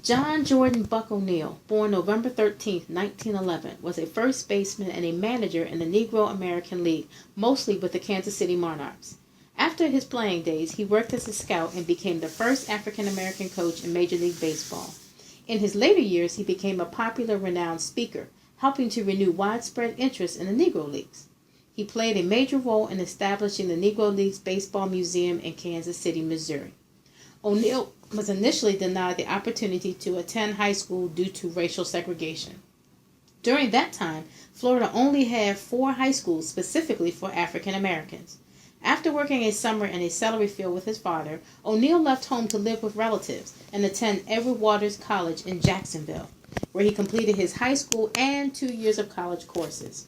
John Jordan Buck O'Neill, born November 13, 1911, was a first baseman and a manager in the Negro American League, mostly with the Kansas City Monarchs. After his playing days, he worked as a scout and became the first African American coach in Major League Baseball. In his later years, he became a popular, renowned speaker, helping to renew widespread interest in the Negro Leagues. He played a major role in establishing the Negro Leagues Baseball Museum in Kansas City, Missouri. O'Neill was initially denied the opportunity to attend high school due to racial segregation. During that time, Florida only had 4 high schools specifically for African Americans. After working a summer in a celery field with his father, O'Neill left home to live with relatives and attend Edward Waters College in Jacksonville, where he completed his high school and 2 years of college courses.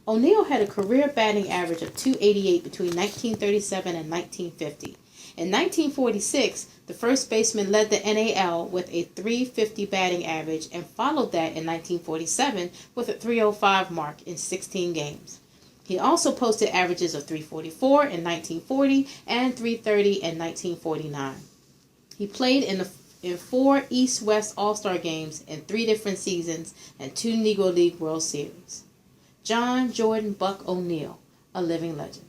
O'Neill had a career batting average of .288 between 1937 and 1950. In 1946, the first baseman led the NAL with a .350 batting average and followed that in 1947 with a .305 mark in 16 games. He also posted averages of .344 in 1940 and .330 in 1949. He played in 4 East-West All-Star games in 3 different seasons and 2 Negro League World Series. John Jordan Buck O'Neill, a living legend.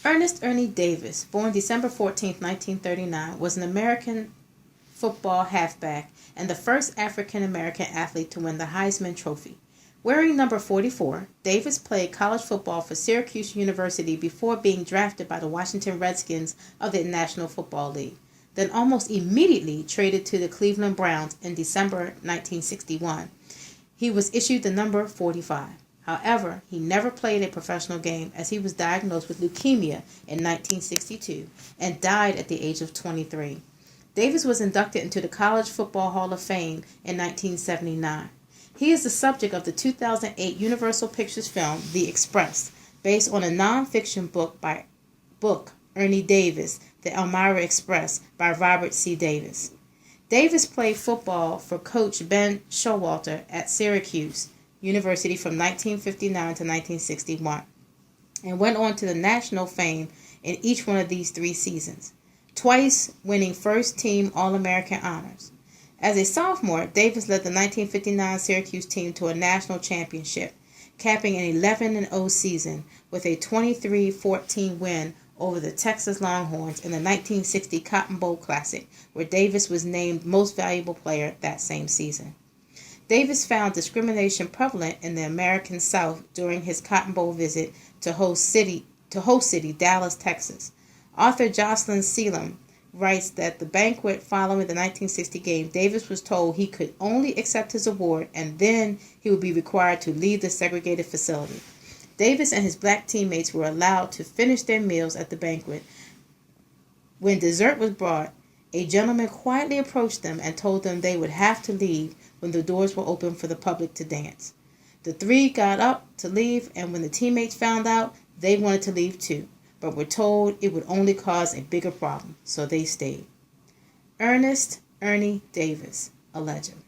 Ernest Ernie Davis, born December 14, 1939, was an American football halfback and the first African American athlete to win the Heisman Trophy. Wearing number 44, Davis played college football for Syracuse University before being drafted by the Washington Redskins of the National Football League, then almost immediately traded to the Cleveland Browns in December 1961. He was issued the number 45. However, he never played a professional game as he was diagnosed with leukemia in 1962 and died at the age of 23. Davis was inducted into the College Football Hall of Fame in 1979. He is the subject of the 2008 Universal Pictures film The Express, based on a non-fiction book by Ernie Davis, The Elmira Express by Robert C. Davis. Davis played football for Coach Ben Showalter at Syracuse University from 1959 to 1961 and went on to the national fame in each one of these 3 seasons, twice winning first-team All-American honors. As a sophomore, Davis led the 1959 Syracuse team to a national championship, capping an 11-0 season with a 23-14 win over the Texas Longhorns in the 1960 Cotton Bowl Classic, where Davis was named Most Valuable Player that same season. Davis found discrimination prevalent in the American South during his Cotton Bowl visit to host city Dallas, Texas. Author Jocelyn Selam writes that the banquet following the 1960 game, Davis was told he could only accept his award and then he would be required to leave the segregated facility. Davis and his black teammates were allowed to finish their meals at the banquet. When dessert was brought, a gentleman quietly approached them and told them they would have to leave when the doors were open for the public to dance. The 3 got up to leave, and when the teammates found out, they wanted to leave too, but were told it would only cause a bigger problem, so they stayed. Ernest Ernie Davis, a legend.